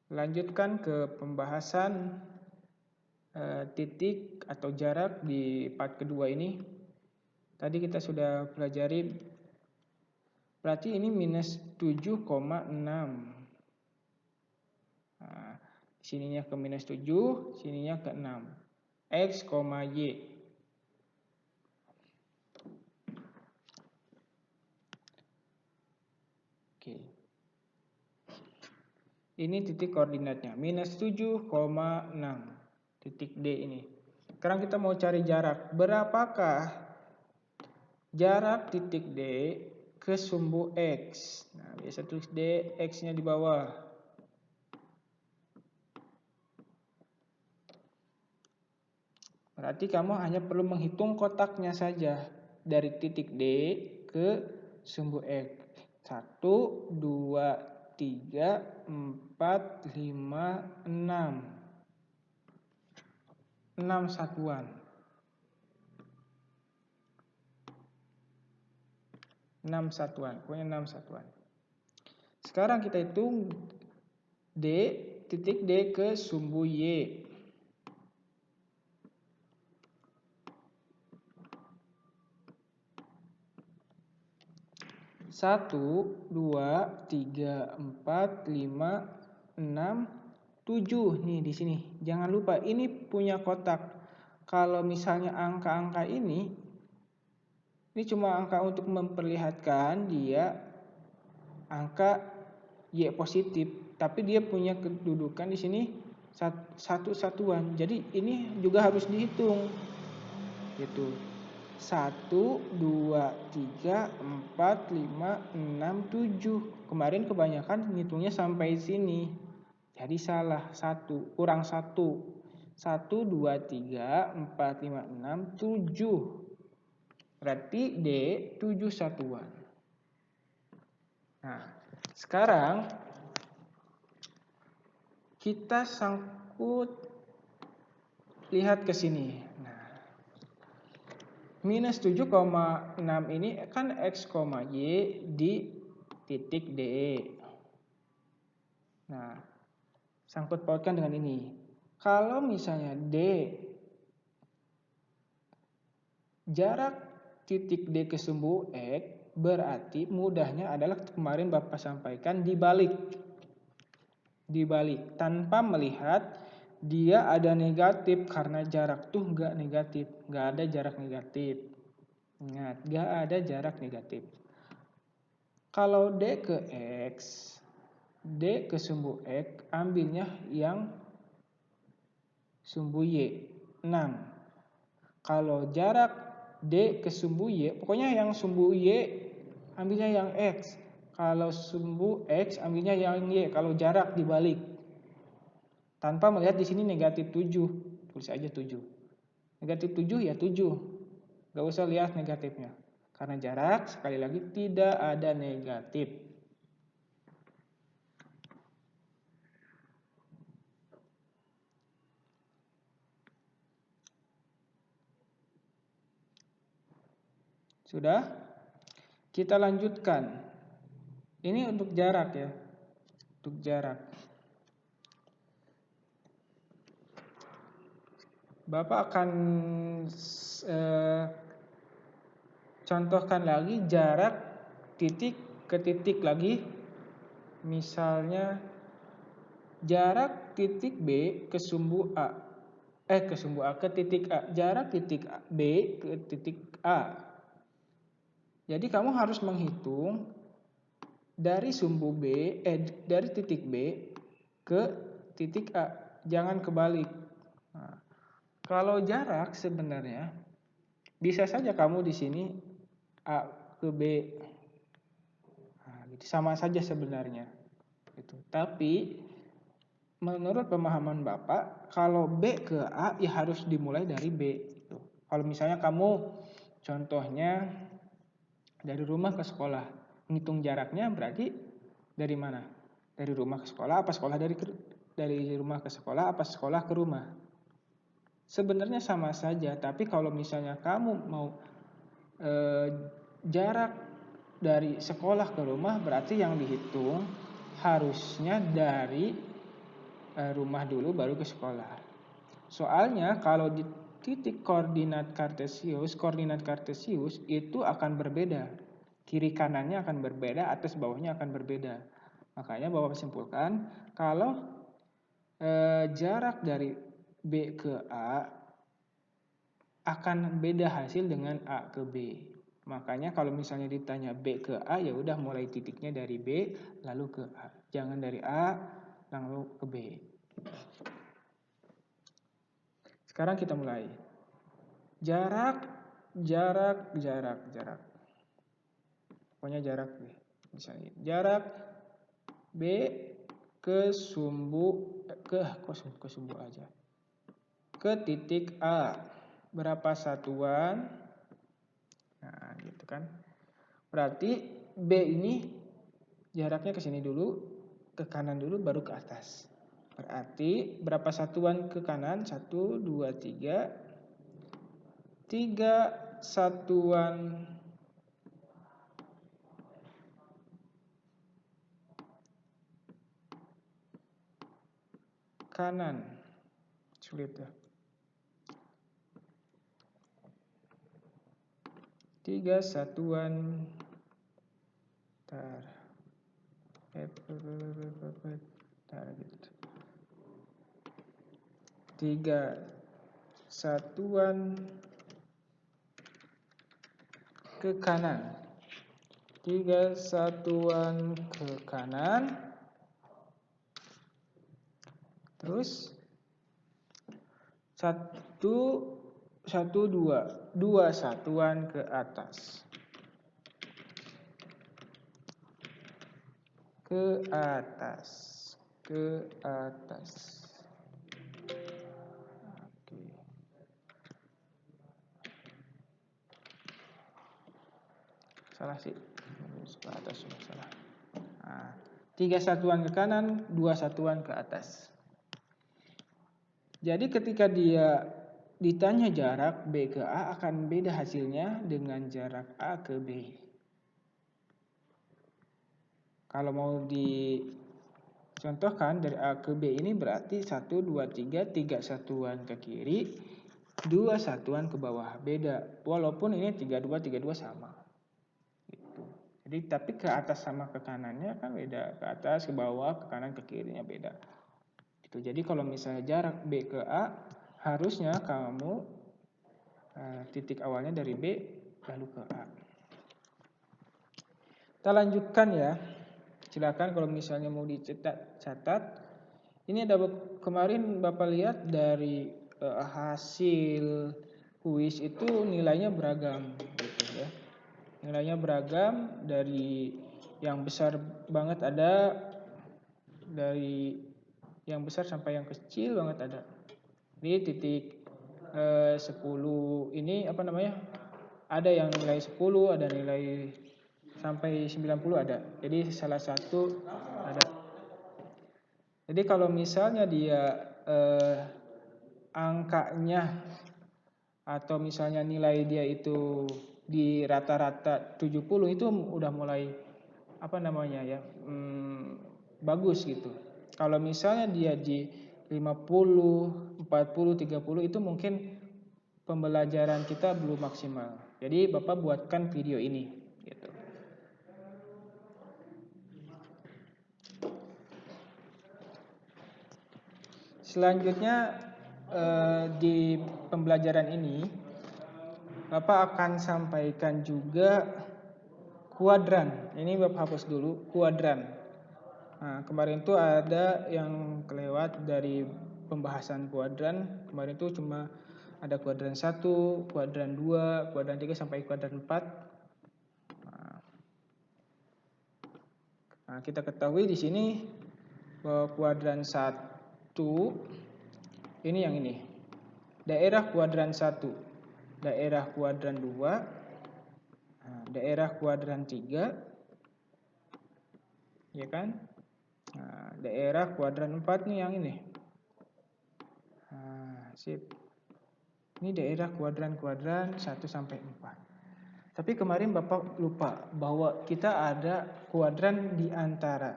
Lanjutkan ke pembahasan titik atau jarak di part kedua ini. Tadi kita sudah pelajari, berarti ini minus 7,6. Nah, sininya ke minus 7, sininya ke 6. X, Y. Oke. Ini titik koordinatnya, minus 7,6. Titik D ini. Sekarang kita mau cari jarak. Berapakah jarak titik D ke sumbu X? Nah, biasa tulis D, X-nya di bawah. Berarti kamu hanya perlu menghitung kotaknya saja. Dari titik D ke sumbu X. 1, 2, 3, 4, 5, 6. 6 satuan. 6 satuan. Pokoknya 6 satuan. Sekarang kita hitung D, titik D ke sumbu Y. 1, 2, 3, 4, 5, 6, 7. Nih di sini. Jangan lupa ini punya kotak. Kalau misalnya angka-angka ini cuma angka untuk memperlihatkan dia angka Y positif, tapi dia punya kedudukan di sini satu satuan. Jadi ini juga harus dihitung. Gitu. 1, 2, 3, 4, 5, 6, 7. Kemarin kebanyakan ngitungnya sampai sini. Jadi salah. 1 kurang 1. 1, 2, 3, 4, 5, 6, 7. Berarti D 7 satuan. Nah, sekarang kita sangkut lihat ke sini. Nah, minus 7,6 ini kan X, Y di titik D. Nah, sangkut pautkan dengan ini. Kalau misalnya D, jarak titik D ke sumbu X, berarti mudahnya adalah kemarin Bapak sampaikan dibalik. Dibalik, tanpa melihat dia ada negatif, karena jarak tuh nggak negatif, nggak ada jarak negatif. Ingat, nggak ada jarak negatif. Kalau D ke X, D ke sumbu X, ambilnya yang sumbu Y, 6. Kalau jarak D ke sumbu Y, pokoknya yang sumbu Y ambilnya yang X. Kalau sumbu X ambilnya yang Y, kalau jarak dibalik. Tanpa melihat di sini negatif 7, tulis aja 7. Negatif 7 ya 7. Gak usah lihat negatifnya. Karena jarak, sekali lagi, tidak ada negatif. Sudah? Kita lanjutkan. Ini untuk jarak ya. Untuk jarak. Bapak akan contohkan lagi jarak titik ke titik lagi. Misalnya jarak titik B ke sumbu A. Ke titik A. Jarak titik B ke titik A. Jadi kamu harus menghitung dari sumbu B, dari titik B ke titik A. Jangan kebalik. Nah, kalau jarak sebenarnya bisa saja kamu di sini A ke B. Nah, gitu. Sama saja sebenarnya. Gitu. Tapi menurut pemahaman Bapak, kalau B ke A ya harus dimulai dari B. Gitu. Kalau misalnya kamu contohnya dari rumah ke sekolah, ngitung jaraknya berarti dari mana? Dari rumah ke sekolah, apa sekolah dari rumah ke sekolah, apa sekolah ke rumah? Sebenarnya sama saja, tapi kalau misalnya kamu mau jarak dari sekolah ke rumah, berarti yang dihitung harusnya dari rumah dulu baru ke sekolah. Soalnya kalau di titik koordinat kartesius itu akan berbeda. Kiri kanannya akan berbeda, atas bawahnya akan berbeda. Makanya Bapak simpulkan kalau jarak dari B ke A akan beda hasil dengan A ke B. Makanya kalau misalnya ditanya B ke A, ya udah mulai titiknya dari B lalu ke A. Jangan dari A lalu ke B. Sekarang kita mulai. Jarak. Pokoknya jarak B. Misalnya jarak B ke sumbu aja. Ke titik A. Berapa satuan? Nah, gitu kan. Berarti B ini jaraknya ke sini dulu, ke kanan dulu baru ke atas. Berarti berapa satuan ke kanan? 1, 2, 3. 3 satuan kanan. Sulit ya. 3 satuan gitu. 3 satuan ke kanan. 3 satuan ke kanan. Terus 2 satuan ke atas. Ke atas. Oke. Salah sih. Ke atas sudah salah. Nah, 3 satuan ke kanan, 2 satuan ke atas. Jadi ketika dia ditanya jarak B ke A akan beda hasilnya dengan jarak A ke B. Kalau mau dicontohkan dari A ke B ini berarti 1, 2, 3 satuan ke kiri, 2 satuan ke bawah. Beda. Walaupun ini 3, 2 sama. Gitu. Jadi tapi ke atas sama ke kanannya kan beda. Ke atas, ke bawah, ke kanan, ke kirinya beda. Gitu. Jadi kalau misalnya jarak B ke A, harusnya kamu titik awalnya dari B lalu ke A. Kita lanjutkan ya. Silakan kalau misalnya mau dicatat. Ini ada kemarin Bapak lihat dari hasil kuis itu nilainya beragam gitu ya. Nilainya beragam dari yang besar banget ada, dari yang besar sampai yang kecil banget ada. Di titik 10 ini apa namanya? Ada yang nilai 10, ada nilai sampai 90 ada. Jadi salah satu ada. Jadi kalau misalnya dia angkanya atau misalnya nilai dia itu di rata-rata 70 itu udah mulai apa namanya ya? Bagus gitu. Kalau misalnya dia di 50, 40, 30 itu mungkin pembelajaran kita belum maksimal. Jadi Bapak buatkan video ini gitu. Selanjutnya di pembelajaran ini Bapak akan sampaikan juga kuadran. Ini Bapak hapus dulu kuadran. Nah, kemarin itu ada yang kelewat dari pembahasan kuadran. Kemarin itu cuma ada kuadran 1, kuadran 2, kuadran 3 sampai kuadran 4. Nah, kita ketahui di sini bahwa kuadran 1 ini yang ini. Daerah kuadran 1, daerah kuadran 2, daerah kuadran 3, ya kan? Nah, daerah kuadran 4 nih yang ini. Sip. Ini daerah kuadran-kuadran 1 sampai 4. Tapi kemarin Bapak lupa bahwa kita ada kuadran di antara